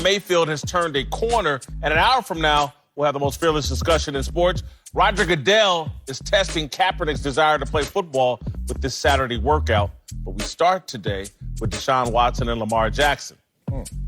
Mayfield has turned a corner, and an hour from now, we'll have the most fearless discussion in sports. Roger Goodell is testing Kaepernick's desire to play football with this Saturday workout. But we start today with Deshaun Watson and Lamar Jackson.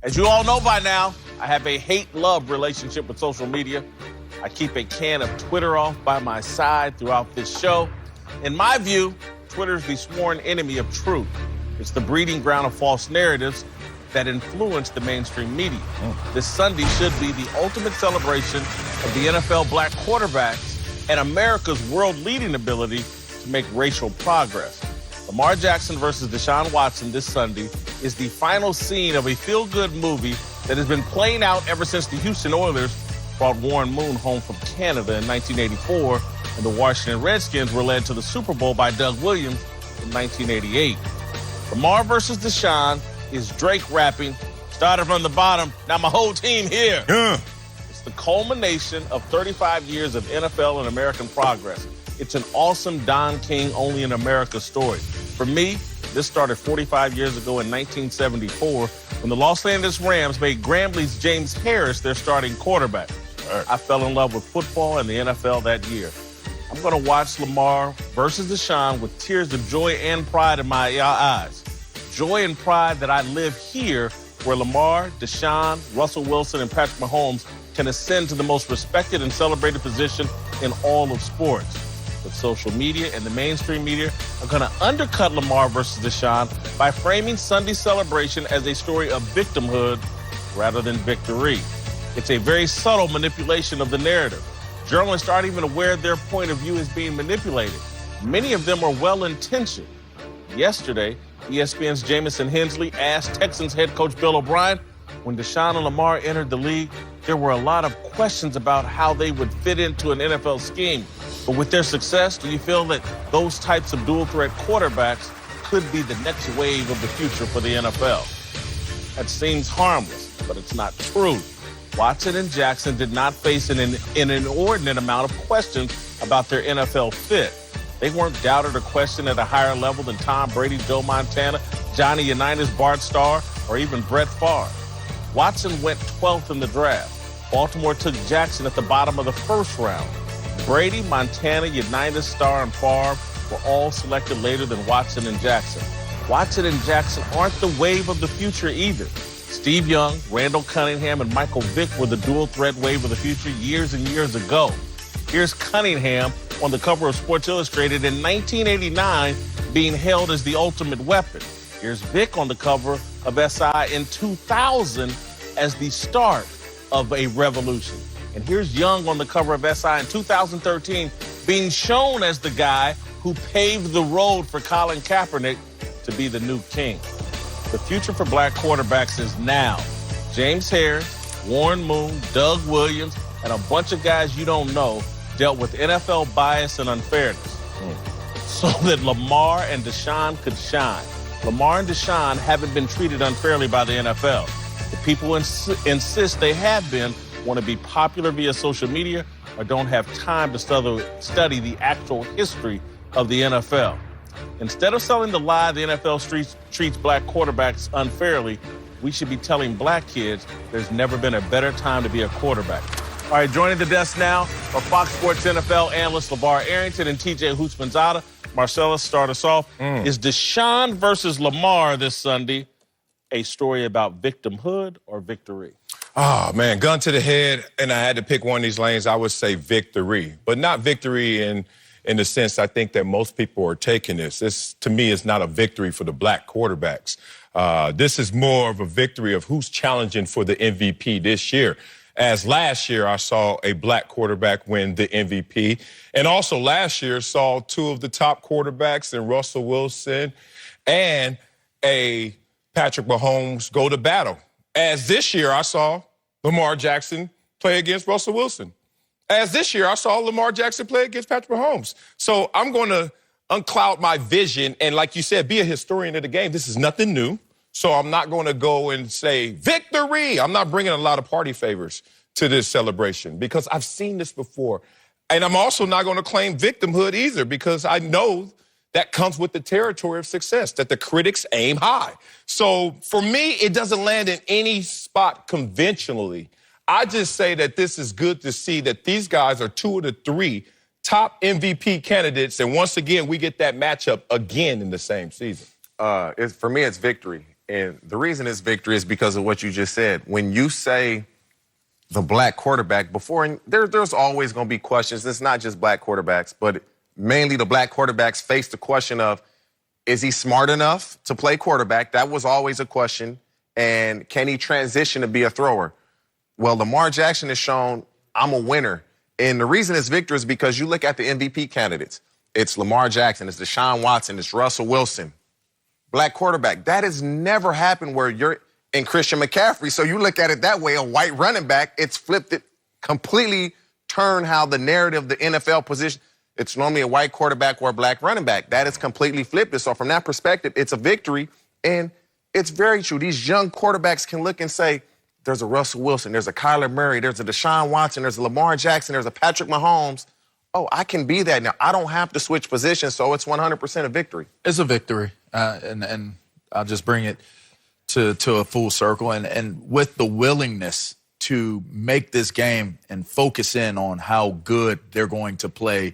As you all know by now, I have a hate-love relationship with social media. I keep a can of Twitter off by my side throughout this show. In my view, Twitter is the sworn enemy of truth. It's the breeding ground of false narratives that influence the mainstream media. This Sunday should be the ultimate celebration of the NFL black quarterbacks and America's world-leading ability to make racial progress. Lamar Jackson versus Deshaun Watson this Sunday is the final scene of a feel-good movie that has been playing out ever since the Houston Oilers brought Warren Moon home from Canada in 1984, and the Washington Redskins were led to the Super Bowl by Doug Williams in 1988. Lamar versus Deshaun is Drake rapping, started from the bottom, now my whole team here. It's the culmination of 35 years of NFL and American progress. It's an awesome Don King, only in America story. For me, this started 45 years ago in 1974 when the Los Angeles Rams made Grambly's James Harris their starting quarterback. I fell in love with football and the NFL that year. I'm going to watch Lamar versus Deshaun with tears of joy and pride in my eyes. Joy and pride that I live here where Lamar, Deshaun, Russell Wilson, and Patrick Mahomes can ascend to the most respected and celebrated position in all of sports. But social media and the mainstream media are going to undercut Lamar versus Deshaun by framing Sunday's celebration as a story of victimhood rather than victory. It's a very subtle manipulation of the narrative. Journalists aren't even aware their point of view is being manipulated. Many of them are well-intentioned. Yesterday, ESPN's Jamison Hensley asked Texans head coach Bill O'Brien, when Deshaun and Lamar entered the league, there were a lot of questions about how they would fit into an NFL scheme. But with their success, do you feel that those types of dual-threat quarterbacks could be the next wave of the future for the NFL? That seems harmless, but it's not true. Watson and Jackson did not face an inordinate amount of questions about their NFL fit. They weren't doubted or questioned at a higher level than Tom Brady, Joe Montana, Johnny Unitas, Bart Starr, or even Brett Favre. Watson went 12th in the draft. Baltimore took Jackson at the bottom of the first round. Brady, Montana, Unitas, Starr, and Favre were all selected later than Watson and Jackson. Watson and Jackson aren't the wave of the future either. Steve Young, Randall Cunningham, and Michael Vick were the dual-threat wave of the future years and years ago. Here's Cunningham on the cover of Sports Illustrated in 1989 being hailed as the ultimate weapon. Here's Vick on the cover of SI in 2000 as the start of a revolution. And here's Young on the cover of SI in 2013 being shown as the guy who paved the road for Colin Kaepernick to be the new king. The future for black quarterbacks is now. James Harris, Warren Moon, Doug Williams, and a bunch of guys you don't know dealt with NFL bias and unfairness so that Lamar and Deshaun could shine. Lamar and Deshaun haven't been treated unfairly by the NFL. The people insist they have been want to be popular via social media or don't have time to study the actual history of the NFL. Instead of selling the lie the NFL treats black quarterbacks unfairly, we should be telling black kids there's never been a better time to be a quarterback. All right, joining the desk now are Fox Sports NFL analysts LeVar Arrington and TJ Houshmandzadeh. Marcellus, start us off. Is Deshaun versus Lamar this Sunday a story about victimhood or victory? Oh, man, gun to the head, and I had to pick one of these lanes, I would say victory. But not victory in the sense I think that most people are taking this. This, to me, is not a victory for the black quarterbacks. This is more of a victory of who's challenging for the MVP this year. As last year, I saw a black quarterback win the MVP. And also last year, saw two of the top quarterbacks in Russell Wilson and a Patrick Mahomes go to battle. As this year, I saw Lamar Jackson play against Russell Wilson. As this year, I saw Lamar Jackson play against Patrick Mahomes. So I'm going to uncloud my vision and, like you said, be a historian of the game. This is nothing new. So I'm not going to go and say victory. I'm not bringing a lot of party favors to this celebration because I've seen this before. And I'm also not going to claim victimhood either because I know that comes with the territory of success, that the critics aim high. So for me, it doesn't land in any spot conventionally. I just say that this is good to see that these guys are 2 of the 3 top MVP candidates. And once again, we get that matchup again in the same season. For me, it's victory. And the reason it's victory is because of what you just said. When you say the black quarterback before, and there's always going to be questions. It's not just black quarterbacks, but mainly the black quarterbacks face the question of, is he smart enough to play quarterback? That was always a question. And can he transition to be a thrower? Well, Lamar Jackson has shown I'm a winner. And the reason it's victory is because you look at the MVP candidates. It's Lamar Jackson, it's Deshaun Watson, it's Russell Wilson. Black quarterback. That has never happened where you're in Christian McCaffrey. So you look at it that way, a white running back, it's flipped it, completely turned how the narrative, the NFL position, it's normally a white quarterback or a black running back. That is completely flipped it. So from that perspective, it's a victory. And it's very true. These young quarterbacks can look and say, there's a Russell Wilson, there's a Kyler Murray, there's a Deshaun Watson, there's a Lamar Jackson, there's a Patrick Mahomes. Oh, I can be that now. I don't have to switch positions, so it's 100% a victory. It's a victory, and I'll just bring it to a full circle. And with the willingness to make this game and focus in on how good they're going to play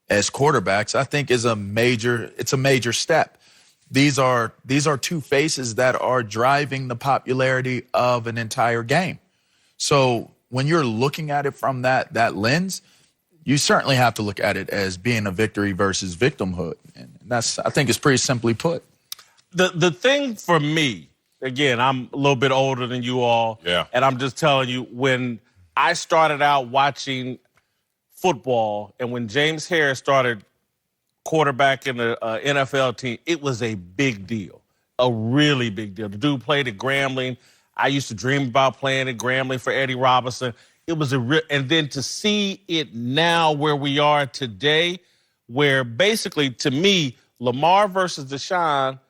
as quarterbacks, I think it's a major step. These are 2 faces that are driving the popularity of an entire game. So when you're looking at it from that lens, you certainly have to look at it as being a victory versus victimhood. And I think it's pretty simply put. The thing for me, again, I'm a little bit older than you all. Yeah. And I'm just telling you, when I started out watching football and when James Harris started quarterbacking the NFL team, it was a big deal, a really big deal. The dude played at Grambling. I used to dream about playing at Grambling for Eddie Robinson. It was and then to see it now where we are today, where basically, to me, Lamar versus Deshaun,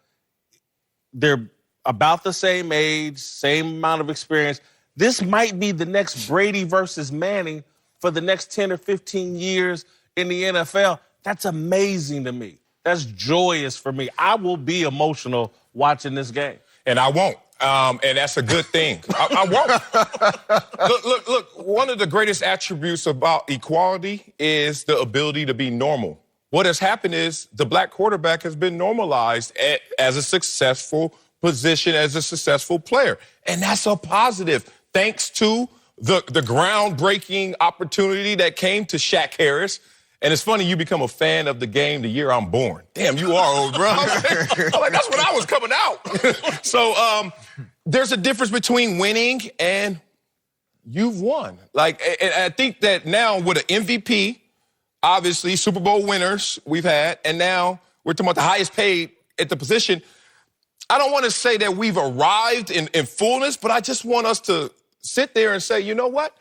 they're about the same age, same amount of experience. This might be the next Brady versus Manning for the next 10 or 15 years in the NFL. That's amazing to me. That's joyous for me. I will be emotional watching this game. And I won't. And that's a good thing. I won't. Look, one of the greatest attributes about equality is the ability to be normal. What has happened is the black quarterback has been normalized as a successful position, as a successful player. And that's a positive. Thanks to the groundbreaking opportunity that came to Shaq Harris. And it's funny, you become a fan of the game the year I'm born. Damn, you are old, bro. I'm like, that's when I was coming out. So there's a difference between winning and you've won. Like, and I think that now with an MVP, obviously Super Bowl winners we've had, and now we're talking about the highest paid at the position. I don't want to say that we've arrived in fullness, but I just want us to sit there and say, you know what?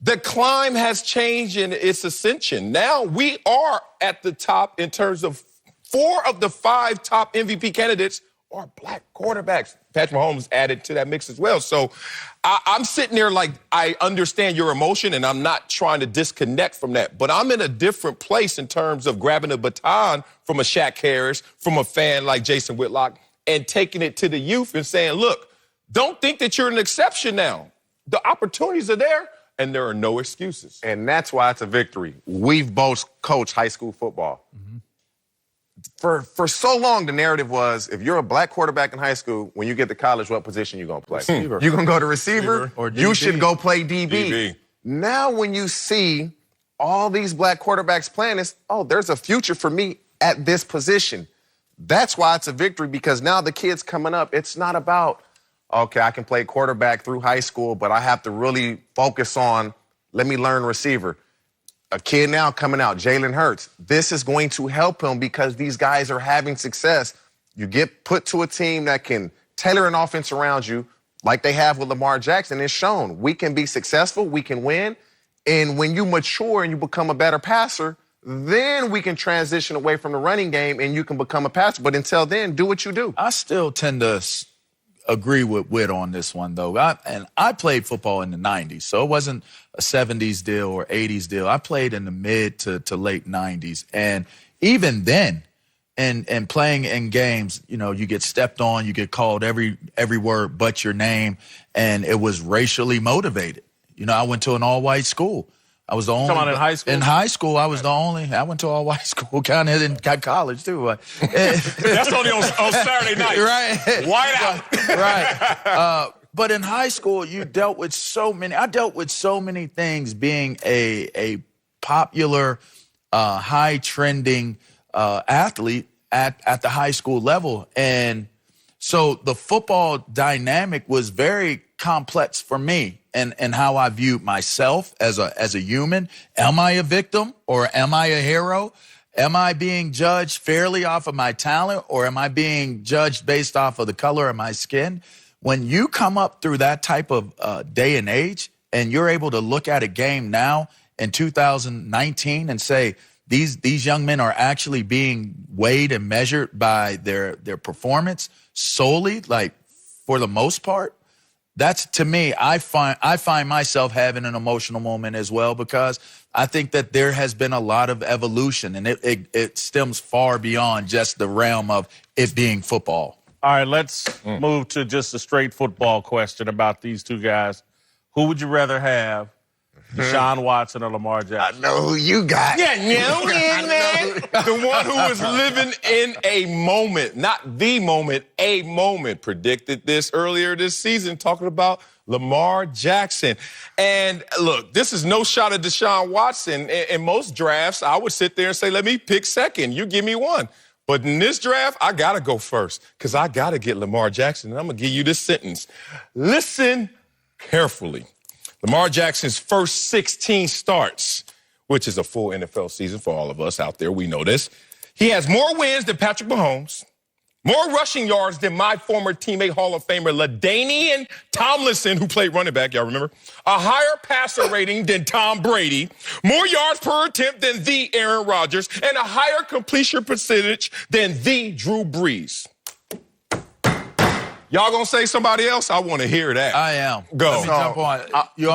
The climb has changed in its ascension. Now we are at the top in terms of 4 of the 5 top MVP candidates are black quarterbacks. Patrick Mahomes added to that mix as well. So I'm sitting there like I understand your emotion, and I'm not trying to disconnect from that. But I'm in a different place in terms of grabbing a baton from a Shaq Harris, from a fan like Jason Whitlock, and taking it to the youth and saying, look, don't think that you're an exception now. The opportunities are there. And there are no excuses. And that's why it's a victory. We've both coached high school football. Mm-hmm. For so long, the narrative was, if you're a black quarterback in high school, when you get to college, what position you going to play? Receiver. You going to go to receiver? Or DB. You should go play DB. DB. Now when you see all these black quarterbacks playing this, oh, there's a future for me at this position. That's why it's a victory, because now the kids coming up, it's not about, okay, I can play quarterback through high school, but I have to really focus on, let me learn receiver. A kid now coming out, Jalen Hurts. This is going to help him because these guys are having success. You get put to a team that can tailor an offense around you like they have with Lamar Jackson. It's shown we can be successful, we can win. And when you mature and you become a better passer, then we can transition away from the running game and you can become a passer. But until then, do what you do. I still tend to agree with Whit on this one, though. I played football in the 90s, so it wasn't a 70s deal or 80s deal. I played in the mid to late 90s. And even then, and playing in games, you know, you get stepped on, you get called every word but your name, and it was racially motivated. You know, I went to an all-white school. I was the only. Talking about in high school? In high school, I was the only. I went to all-white school, kind of in college too. That's only on Saturday night. Right. White out. Right. But in high school, you dealt with so many. I dealt with so many things being a popular, high trending athlete at the high school level, and so the football dynamic was very complex for me, and how I viewed myself as a human. Am I a victim or am I a hero? Am I being judged fairly off of my talent, or am I being judged based off of the color of my skin? When you come up through that type of day and age, and you're able to look at a game now in 2019 and say, these young men are actually being weighed and measured by their performance solely, like for the most part, that's, to me, I find myself having an emotional moment as well, because I think that there has been a lot of evolution, and it stems far beyond just the realm of it being football. All right, let's move to just a straight football question about these two guys. Who would you rather have, Deshaun Watson or Lamar Jackson? I know who you got. Yeah, man. The one who was living in a moment, not the moment, a moment. Predicted this earlier this season, talking about Lamar Jackson. And look, this is no shot at Deshaun Watson. In most drafts, I would sit there and say, let me pick second. You give me one. But in this draft, I got to go first, because I got to get Lamar Jackson. And I'm going to give you this sentence. Listen carefully. Lamar Jackson's first 16 starts, which is a full NFL season for all of us out there. We know this. He has more wins than Patrick Mahomes, more rushing yards than my former teammate, Hall of Famer LaDainian Tomlinson, who played running back, y'all remember? A higher passer rating than Tom Brady, more yards per attempt than the Aaron Rodgers, and a higher completion percentage than the Drew Brees. Y'all gonna say somebody else? I want to hear that. I am. Go. Let me jump on. You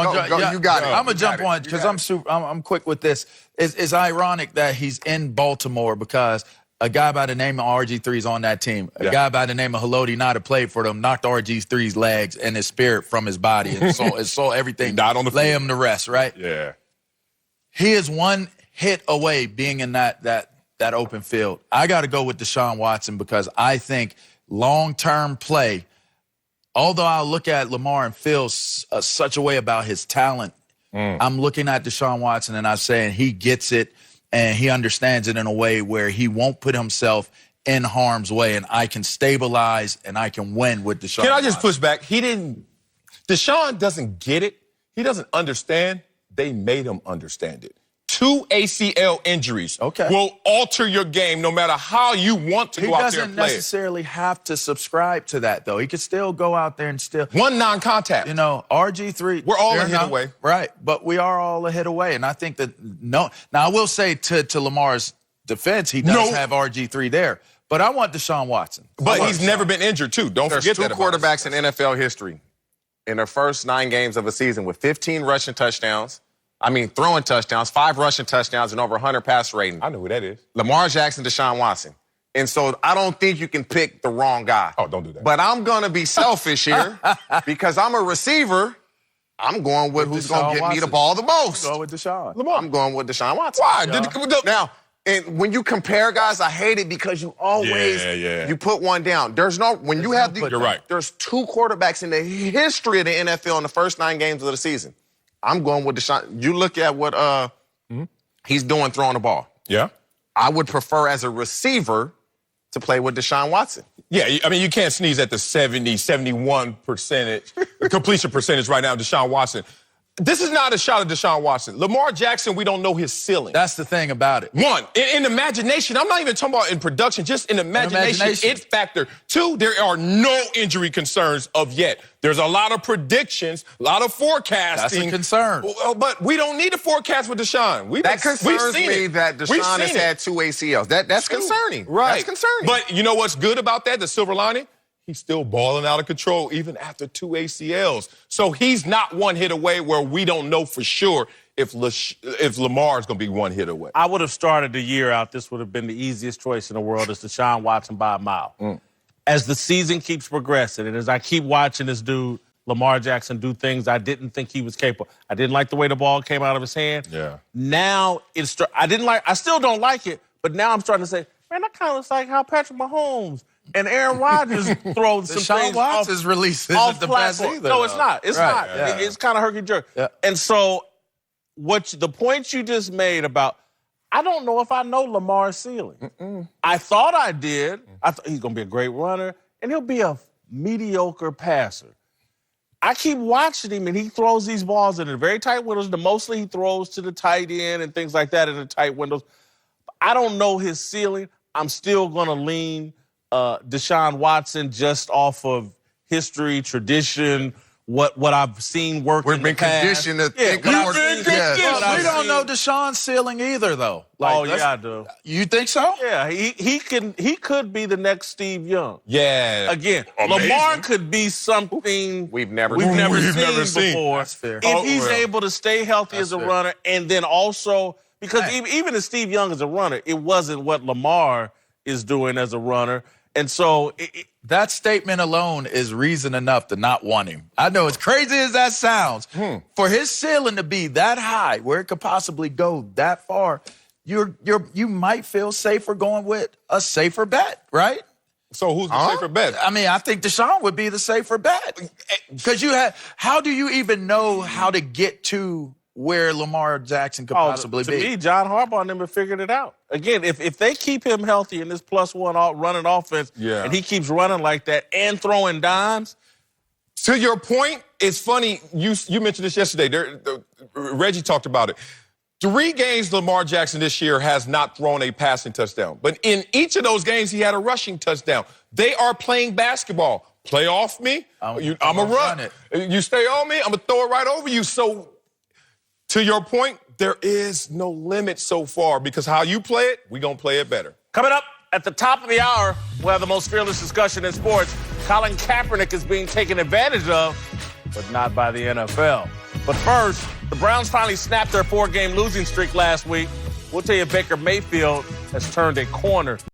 got it. I'm gonna jump on because I'm quick with this. It's ironic that he's in Baltimore, because a guy by the name of RG3 is on that team. A guy by the name of Haloti Nada played for them, knocked RG3's legs and his spirit from his body, and saw everything. Died on the lay field. him to rest. Right. Yeah. He is one hit away being in that open field. I got to go with Deshaun Watson, because I think long-term play, although I'll look at Lamar and feel such a way about his talent, I'm looking at Deshaun Watson and I'm saying he gets it and he understands it in a way where he won't put himself in harm's way, and I can stabilize and I can win with Deshaun Can I just Watson. push back? Deshaun doesn't get it. He doesn't understand. They made him understand it. 2 ACL injuries will alter your game no matter how you want to go out there and play. He doesn't necessarily have to subscribe to that, though. He could still go out there and still. One non-contact. You know, RG3. We're all a hit away. Right, but we are all a hit away. And I think that, now I will say to Lamar's defense, he does have RG3 there. But I want Deshaun Watson. But he's never been injured, too. Don't forget that. There's two quarterbacks in NFL history in their first 9 games of a season with 15 rushing touchdowns. Throwing touchdowns, 5 rushing touchdowns, and over 100 pass rating. I know who that is. Lamar Jackson, Deshaun Watson. And so I don't think you can pick the wrong guy. Oh, don't do that. But I'm going to be selfish here because I'm a receiver. I'm going with who's going to get me the ball the most. Go with Deshaun. Lamar. I'm going with Deshaun Watson. Why? Now, and when you compare guys, I hate it because you always you put one down. There's no when you have the. You're right. There's 2 quarterbacks in the history of the NFL in the first 9 games of the season. I'm going with Deshaun. You look at what he's doing throwing the ball. Yeah. I would prefer as a receiver to play with Deshaun Watson. Yeah, you can't sneeze at the 71% completion percentage right now, Deshaun Watson. This is not a shot at Deshaun Watson. Lamar Jackson, we don't know his ceiling. That's the thing about it. 1, in imagination, I'm not even talking about in production, just in imagination. It factor. 2, there are no injury concerns of yet. There's a lot of predictions, a lot of forecasting. That's a concern. But we don't need a forecast with Deshaun. That concerns me that Deshaun has had 2 ACLs. That's concerning. Right. That's concerning. But you know what's good about that, the silver lining? He's still balling out of control even after 2 ACLs. So he's not one hit away where we don't know for sure if Lamar is going to be one hit away. I would have started the year out. This would have been the easiest choice in the world. Is Deshaun Watson by a mile. As the season keeps progressing, and as I keep watching this dude, Lamar Jackson, do things I didn't think he was capable. I didn't like the way the ball came out of his hand. Yeah. Now I still don't like it, but now I'm starting to say, man, that kind of looks like how Patrick Mahomes and Aaron Rodgers throw some Deshaun things Watson's release isn't the best platform. either. No, it's not. It's Right, not. yeah. It's kind of herky-jerky. Yeah. And so the point you just made about, I don't know if I know Lamar's ceiling. I thought I did. I thought he's going to be a great runner, and he'll be a mediocre passer. I keep watching him, and he throws these balls in the very tight windows. Mostly he throws to the tight end and things like that in the tight windows. I don't know his ceiling. I'm still going to lean Deshaun Watson just off of history, tradition, what I've seen work in the past. Conditioned to think we've more. been Yes. conditioned. But we don't know Deshaun's ceiling either, though. I do. You think so? Yeah, he could be the next Steve Young. Yeah. Again, Amazing. Lamar could be something We've never seen seen. before. That's fair. If he's able to stay healthy as a fair. runner, and then also because even as Steve Young as a runner, it wasn't what Lamar is doing as a runner, and so That statement alone is reason enough to not want him. I know, as crazy as that sounds, for his ceiling to be that high, where it could possibly go that far, you might feel safer going with a safer bet, right? So who's the safer bet? I mean, I think Deshaun would be the safer bet. Because how do you even know how to get to where Lamar Jackson could possibly to be? me, John Harbaugh and them have figured it out. Again, if they keep him healthy in this +1 running offense, and he keeps running like that and throwing dimes. To your point, it's funny. You mentioned this yesterday. Reggie talked about it. 3 games Lamar Jackson this year has not thrown a passing touchdown. But in each of those games, he had a rushing touchdown. They are playing basketball. Play off me. I'm going to run it. You stay on me, I'm going to throw it right over you. So, to your point, there is no limit so far because how you play it, we're going to play it better. Coming up at the top of the hour, we'll have the most fearless discussion in sports. Colin Kaepernick is being taken advantage of, but not by the NFL. But first, the Browns finally snapped their 4-game losing streak last week. We'll tell you Baker Mayfield has turned a corner.